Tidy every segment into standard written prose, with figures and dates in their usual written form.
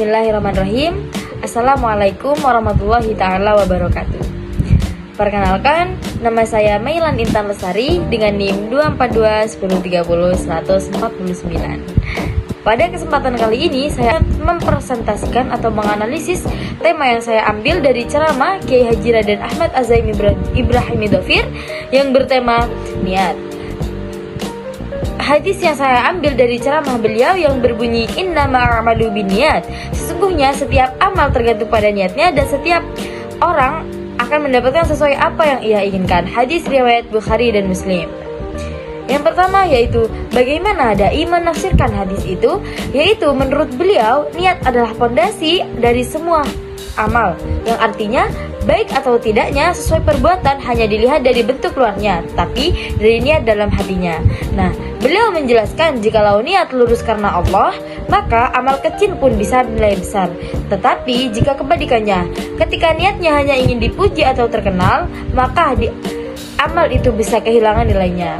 Bismillahirrahmanirrahim. Assalamualaikum warahmatullahi ta'ala wabarakatuh. Perkenalkan, nama saya Mailan Intan Lestari dengan NIM 2421030 149. Pada kesempatan kali ini saya mempresentasikan atau menganalisis tema yang saya ambil dari ceramah Kiai Haji Raden Ahmad Azaim Ibrahimi Dhofir yang bertema niat. Hadis yang saya ambil dari ceramah beliau yang berbunyi innamal a'malu binniyat. Sesungguhnya setiap amal tergantung pada niatnya dan setiap orang akan mendapatkan sesuai apa yang ia inginkan. Hadis riwayat Bukhari dan Muslim. Yang pertama yaitu bagaimana dai menafsirkan hadis itu, yaitu menurut beliau niat adalah fondasi dari semua amal, yang artinya baik atau tidaknya sesuai perbuatan hanya dilihat dari bentuk luarnya, tapi dari niat dalam hatinya. Nah, beliau menjelaskan jikalau niat lurus karena Allah, maka amal kecil pun bisa bernilai besar. Tetapi jika kebalikannya, ketika niatnya hanya ingin dipuji atau terkenal, maka amal itu bisa kehilangan nilainya.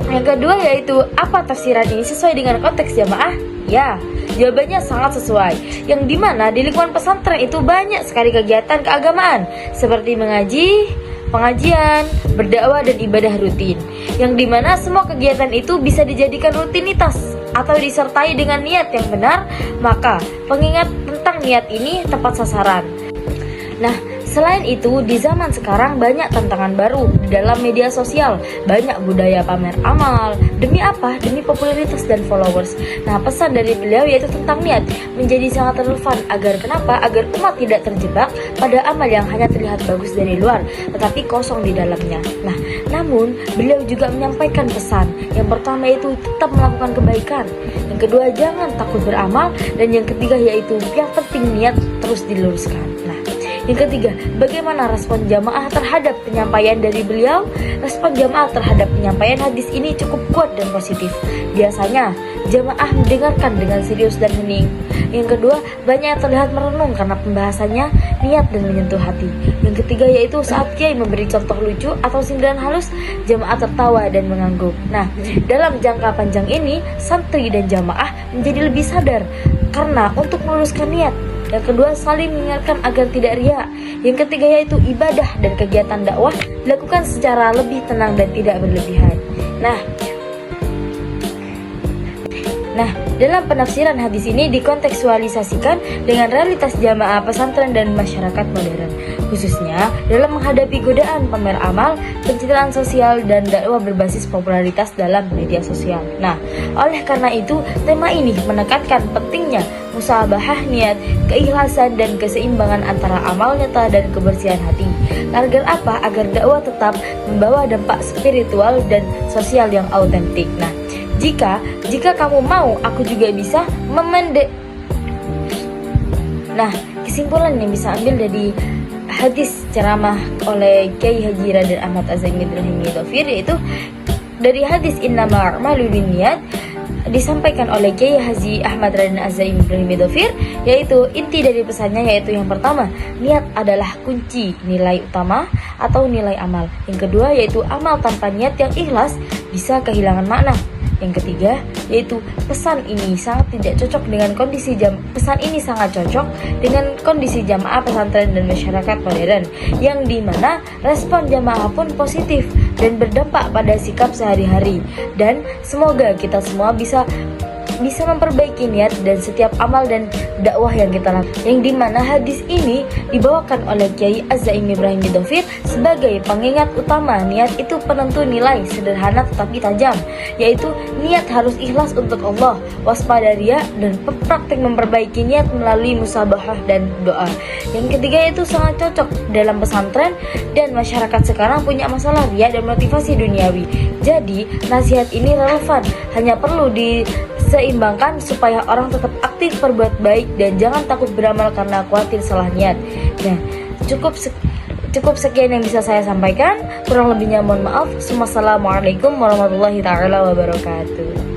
Yang kedua yaitu apa tafsiran ini sesuai dengan konteks jamaah? Ya, jawabannya sangat sesuai. Yang dimana di lingkungan pesantren itu banyak sekali kegiatan keagamaan seperti mengaji, pengajian, berdakwah dan ibadah rutin. Yang dimana semua kegiatan itu bisa dijadikan rutinitas atau disertai dengan niat yang benar, maka pengingat tentang niat ini tepat sasaran. Nah, selain itu, di zaman sekarang banyak tantangan baru di dalam media sosial. Banyak budaya pamer amal. Demi apa? Demi popularitas dan followers. Nah, pesan dari beliau yaitu tentang niat menjadi sangat relevan. Agar kenapa? Agar umat tidak terjebak pada amal yang hanya terlihat bagus dari luar, tetapi kosong di dalamnya. Nah, namun beliau juga menyampaikan pesan. Yang pertama yaitu tetap melakukan kebaikan. Yang kedua, jangan takut beramal. Dan yang ketiga yaitu yang penting niat terus diluruskan. Nah, yang ketiga, bagaimana respon jamaah terhadap penyampaian dari beliau? Respon jamaah terhadap penyampaian hadis ini cukup kuat dan positif. Biasanya, jamaah mendengarkan dengan serius dan hening. Yang kedua, banyak yang terlihat merenung karena pembahasannya niat dan menyentuh hati. Yang ketiga yaitu saat kiai memberi contoh lucu atau sindiran halus, jamaah tertawa dan mengangguk. Nah, dalam jangka panjang ini, santri dan jamaah menjadi lebih sadar karena untuk meluruskan niat. Yang kedua, saling mengingatkan agar tidak riya. Yang ketiga yaitu ibadah dan kegiatan dakwah dilakukan secara lebih tenang dan tidak berlebihan. Nah, dalam penafsiran hadis ini dikontekstualisasikan dengan realitas jamaah pesantren dan masyarakat modern, khususnya dalam menghadapi godaan pamer amal, pencitraan sosial, dan dakwah berbasis popularitas dalam media sosial. Nah, oleh karena itu, tema ini menekankan pentingnya musabahah niat, keikhlasan, dan keseimbangan antara amal nyata dan kebersihan hati. Agar apa? Agar dakwah tetap membawa dampak spiritual dan sosial yang autentik. Nah, jika kamu mau, aku juga bisa Nah, kesimpulan yang bisa ambil dari hadis ceramah oleh Kiai Haji Raden Ahmad Azaim Ibrahimi Dhofir yaitu dari hadis innamal a'malu binniyat disampaikan oleh Kiai Haji Ahmad Raden Azaim Ibrahimi Dhofir, yaitu inti dari pesannya yaitu yang pertama, niat adalah kunci nilai utama atau nilai amal. Yang kedua yaitu amal tanpa niat yang ikhlas bisa kehilangan makna. Yang ketiga yaitu pesan ini sangat cocok dengan kondisi jamaah pesantren dan masyarakat modern, yang dimana respon jamaah pun positif dan berdampak pada sikap sehari-hari. Dan semoga kita semua bisa memperbaiki niat dan setiap amal dan dakwah yang kita lakukan, yang dimana hadis ini dibawakan oleh Kiai Azaim Ibrahimi Dhofir sebagai pengingat utama. Niat itu penentu nilai, sederhana tetapi tajam, yaitu niat harus ikhlas untuk Allah, waspada riya, dan praktik memperbaiki niat melalui musabahah dan doa. Yang ketiga itu sangat cocok dalam pesantren dan masyarakat sekarang punya masalah riya dan motivasi duniawi. Jadi nasihat ini relevan, hanya perlu diseimbangkan supaya orang tetap aktif berbuat baik dan jangan takut beramal karena khawatir salah niat. Nah, cukup sekian yang bisa saya sampaikan. Kurang lebihnya mohon maaf. Wassalamualaikum warahmatullahi wabarakatuh.